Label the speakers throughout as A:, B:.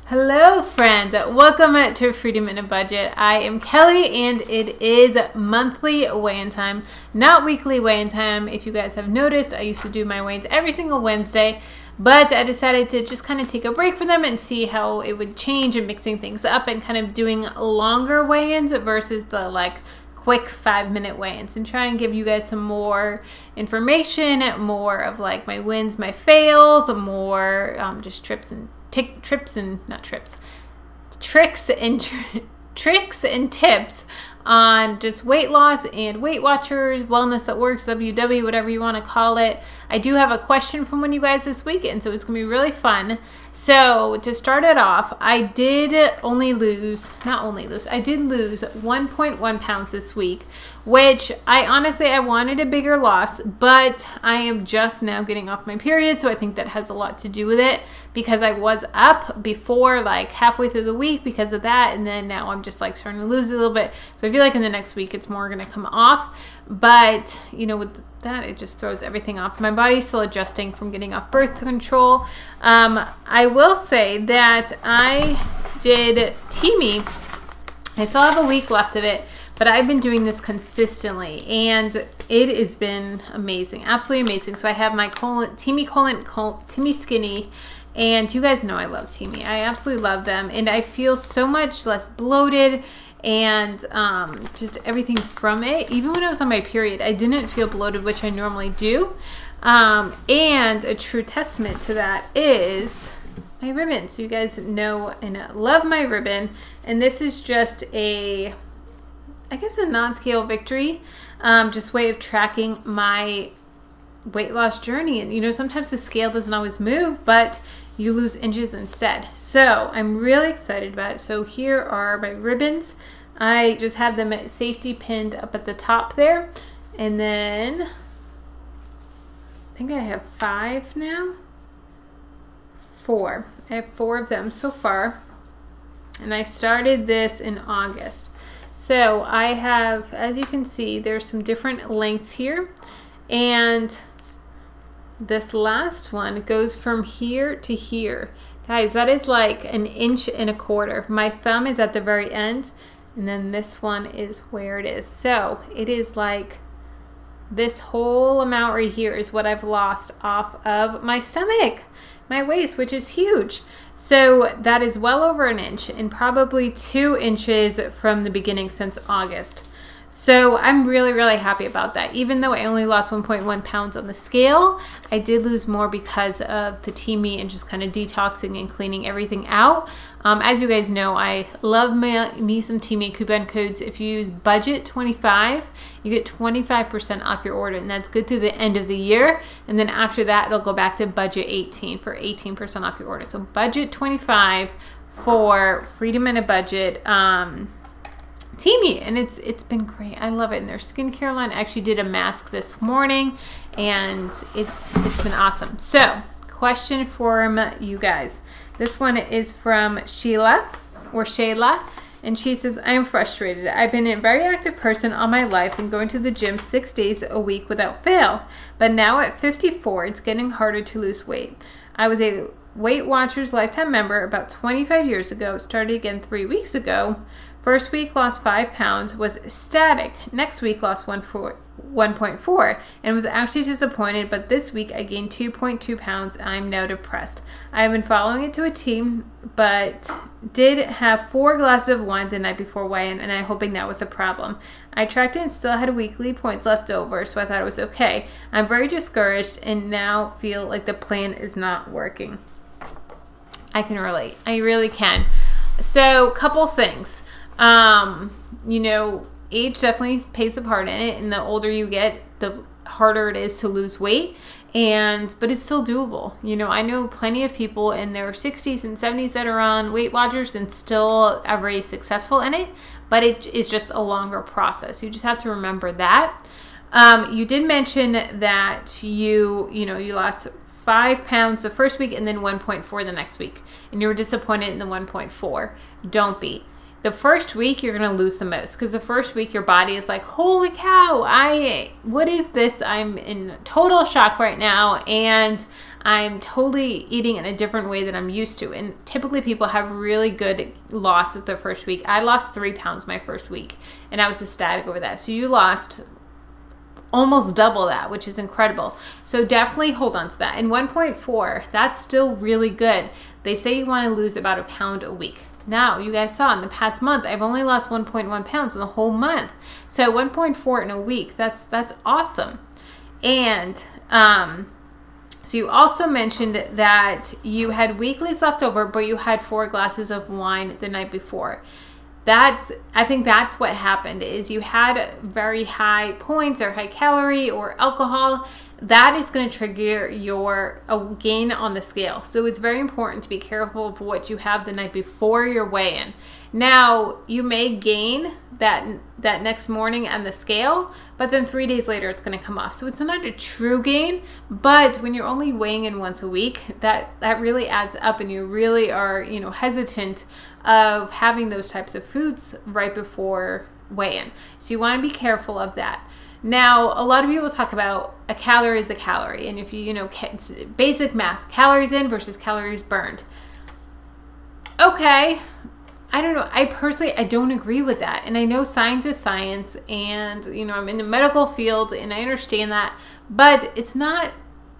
A: Hello friends, welcome to Freedom in a Budget. I am Kelly and it is monthly weigh-in time, not weekly weigh-in time. If you guys have noticed, I used to do my weigh-ins every single Wednesday, but I decided to just kind of take a break from them and see how it would change and mixing things up and kind of doing longer weigh-ins versus the quick 5-minute weigh-ins, and try and give you guys some more information, more of my wins, my fails, more just tricks and tips on just weight loss and Weight Watchers, Wellness That Works, WW, whatever you want to call it. I do have a question from one of you guys this week, and so it's going to be really fun. So to start it off, I did lose 1.1 pounds this week, which I wanted a bigger loss, but I am just now getting off my period, so I think that has a lot to do with it, because I was up before halfway through the week because of that, and then now I'm just starting to lose a little bit. So I feel like in the next week it's more going to come off, but with that it just throws everything off. My body's still adjusting from getting off birth control. I will say that I did Teamy. I still have a week left of it, but I've been doing this consistently and it has been amazing, absolutely amazing. So I have my Teamy Skinny, and you guys know I love Teamy. I absolutely love them, and I feel so much less bloated and just everything from it. Even when I was on my period, I didn't feel bloated, which I normally do. And a true testament to that is my ribbon. So you guys know and love my ribbon, and this is just a non-scale victory, just way of tracking my weight loss journey. And sometimes the scale doesn't always move, but you lose inches instead. So I'm really excited about it. So here are my ribbons. I just have them safety pinned up at the top there, and then I think I have 5 now. 4. I have 4 of them so far, and I started this in August. So I have, as you can see, there's some different lengths here, and this last one goes from here to here. Guys, that is like 1.25 inches. My thumb is at the very end, and then this one is where it is. So it is like this whole amount right here is what I've lost off of my stomach, my waist, which is huge. So that is well over 1 inch and probably 2 inches from the beginning since August. So I'm really, really happy about that. Even though I only lost 1.1 pounds on the scale, I did lose more because of the Teamy and just kind of detoxing and cleaning everything out. As you guys know, I love me some Teamy coupon codes. If you use budget25, you get 25% off your order, and that's good through the end of the year. And then after that, it'll go back to budget 18 for 18% off your order. So budget 25 for Freedom in a Budget. Teamy, and it's been great. I love it. And their skincare line, I actually did a mask this morning, and it's been awesome. So question from you guys. This one is from Sheila, and she says, I am frustrated. I've been a very active person all my life and going to the gym 6 days a week without fail, but now at 54 it's getting harder to lose weight. I was a Weight Watchers lifetime member about 25 years ago, started again 3 weeks ago. First week lost 5 pounds, was ecstatic. Next week lost 1.4 and was actually disappointed, but this week I gained 2.2 pounds. I'm now depressed. I have been following it to a T, but did have 4 glasses of wine the night before weigh-in, and I'm hoping that was a problem. I tracked it and still had weekly points left over, so I thought it was okay. I'm very discouraged and now feel like the plan is not working. I can relate. I really can. So couple things. Age definitely plays a part in it, and the older you get, the harder it is to lose weight, but it's still doable. I know plenty of people in their 60s and 70s that are on Weight Watchers and still are very successful in it, but it is just a longer process. You just have to remember that. You did mention that you lost 5 pounds the first week and then 1.4 the next week, and you were disappointed in the 1.4. Don't be. The first week you're going to lose the most, because the first week your body is like, holy cow, what is this? I'm in total shock right now, and I'm totally eating in a different way than I'm used to. And typically people have really good losses their first week. I lost 3 pounds my first week, and I was ecstatic over that. So you lost almost double that, which is incredible. So definitely hold on to that. And 1.4, that's still really good. They say you want to lose about 1 pound a week. Now, you guys saw in the past month, I've only lost 1.1 pounds in the whole month. So 1.4 in a week, that's awesome. And so you also mentioned that you had weeklies left over, but you had 4 glasses of wine the night before. I think that's what happened, is you had very high points or high calorie or alcohol. That is going to trigger a gain on the scale. So it's very important to be careful of what you have the night before your weigh-in. Now, you may gain that next morning on the scale, but then 3 days later it's going to come off. So it's not a true gain, but when you're only weighing in once a week, that really adds up, and you really are, hesitant of having those types of foods right before weigh-in. So you want to be careful of that. Now, a lot of people talk about a calorie is a calorie, and if it's basic math, calories in versus calories burned. Okay, I don't know. I don't agree with that. And I know science is science, and I'm in the medical field and I understand that, but it's not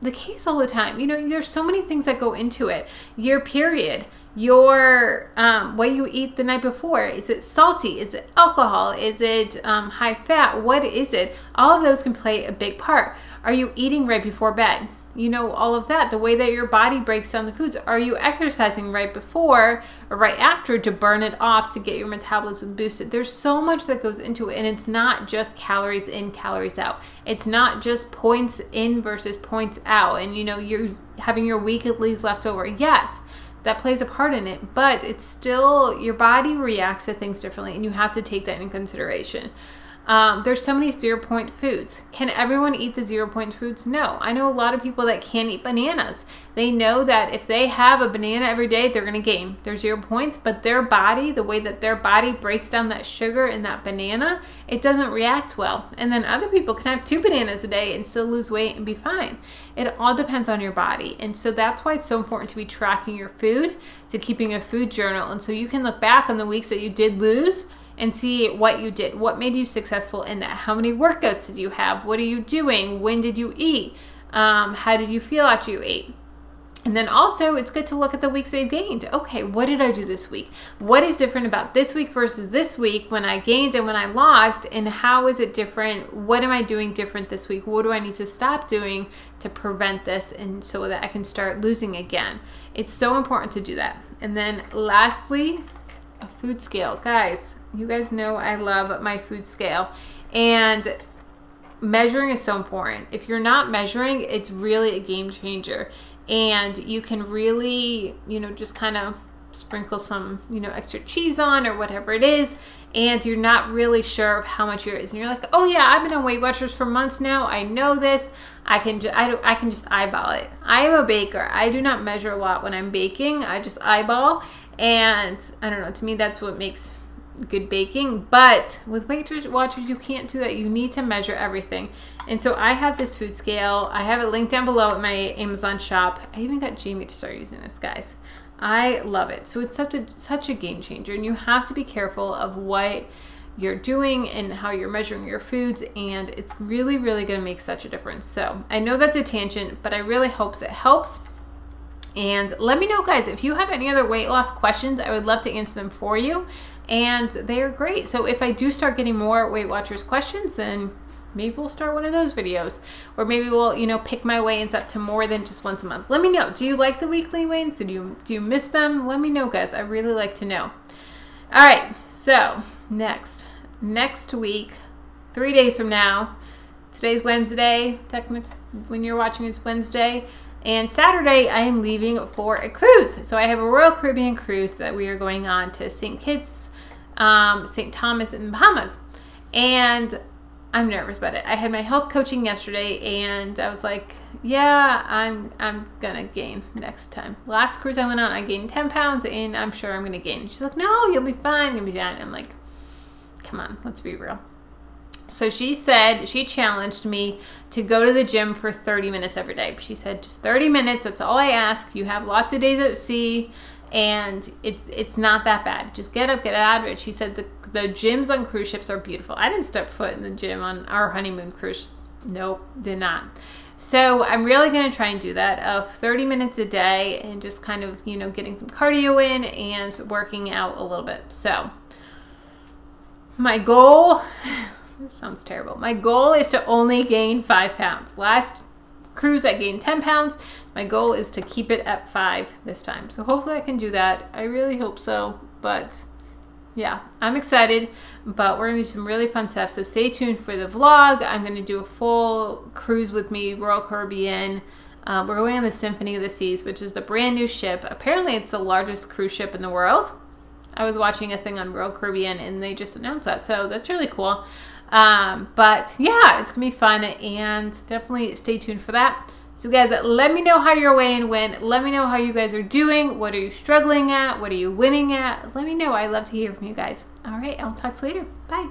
A: the case all the time. There's so many things that go into it. Your period, your what you eat the night before. Is it salty? Is it alcohol? Is it high fat? What is it? All of those can play a big part. Are you eating right before bed? All of that, the way that your body breaks down the foods. Are you exercising right before or right after to burn it off, to get your metabolism boosted? There's so much that goes into it, and it's not just calories in, calories out. It's not just points in versus points out, and you're having your weeklies left over. Yes, that plays a part in it, but it's still, your body reacts to things differently, and you have to take that in consideration. There's so many 0-point foods. Can everyone eat the 0-point foods? No. I know a lot of people that can't eat bananas. They know that if they have a banana every day, they're going to gain. They're 0 points, but their body, the way that their body breaks down that sugar in that banana, it doesn't react well. And then other people can have 2 bananas a day and still lose weight and be fine. It all depends on your body. And so that's why it's so important to be tracking your food, to keeping a food journal. And so you can look back on the weeks that you did lose and see what you did. What made you successful in that? How many workouts did you have? What are you doing? When did you eat? How did you feel after you ate? And then also, it's good to look at the weeks that you gained. Okay, what did I do this week? What is different about this week versus this week when I gained and when I lost? And how is it different? What am I doing different this week? What do I need to stop doing to prevent this, and so that I can start losing again? It's so important to do that. And then lastly, a food scale. Guys, you guys know I love my food scale, and measuring is so important. If you're not measuring, it's really a game changer, and you can really, just kind of sprinkle some, extra cheese on or whatever it is, and you're not really sure of how much yours is. And you're like, oh yeah, I've been on Weight Watchers for months now. I know this. I can just eyeball it. I am a baker. I do not measure a lot when I'm baking. I just eyeball, and I don't know, to me that's what makes good baking. But with Weight Watchers, you can't do that. You need to measure everything. And so I have this food scale. I have it linked down below at my Amazon shop. I even got Jamie to start using this, guys. I love it. So it's such a game changer, and you have to be careful of what you're doing and how you're measuring your foods, and it's really, really going to make such a difference. So I know that's a tangent, but I really hope it helps. And let me know, guys, if you have any other weight loss questions. I would love to answer them for you, and they are great. So if I do start getting more Weight Watchers questions, then maybe we'll start one of those videos, or maybe we'll, pick my weigh-ins up to more than just once a month. Let me know. Do you like the weekly weigh-ins? Do you miss them? Let me know, guys. I really like to know. All right. So next week, 3 days from now, today's Wednesday. Technically, when you're watching, it's Wednesday. And Saturday, I am leaving for a cruise. So I have a Royal Caribbean cruise that we are going on to St. Kitts, St. Thomas in the Bahamas. And I'm nervous about it. I had my health coaching yesterday, and I was like, yeah, I'm gonna gain next time. Last cruise I went on, I gained 10 pounds, and I'm sure I'm gonna gain. She's like, no, you'll be fine, you'll be fine. I'm like, come on, let's be real. So she said, she challenged me to go to the gym for 30 minutes every day. She said, just 30 minutes, that's all I ask. You have lots of days at sea, and it's not that bad. Just get up, get out of it. She said the gyms on cruise ships are beautiful. I didn't step foot in the gym on our honeymoon cruise. Nope, did not. So I'm really going to try and do that of 30 minutes a day and just kind of, you know, getting some cardio in and working out a little bit. So my goal, this sounds terrible. My goal is to only gain 5 pounds. Last cruise I gained 10 pounds. My goal is to keep it at 5 this time. So hopefully I can do that. I really hope so, but yeah, I'm excited, but we're gonna do some really fun stuff. So stay tuned for the vlog. I'm gonna do a full cruise with me, Royal Caribbean. We're going on the Symphony of the Seas, which is the brand new ship. Apparently it's the largest cruise ship in the world. I was watching a thing on Royal Caribbean and they just announced that, so that's really cool. But yeah, it's gonna be fun, and definitely stay tuned for that. So guys, let me know how your weigh-in went. Let me know how you guys are doing. What are you struggling at? What are you winning at? Let me know. I love to hear from you guys. All right, I'll talk to you later. Bye.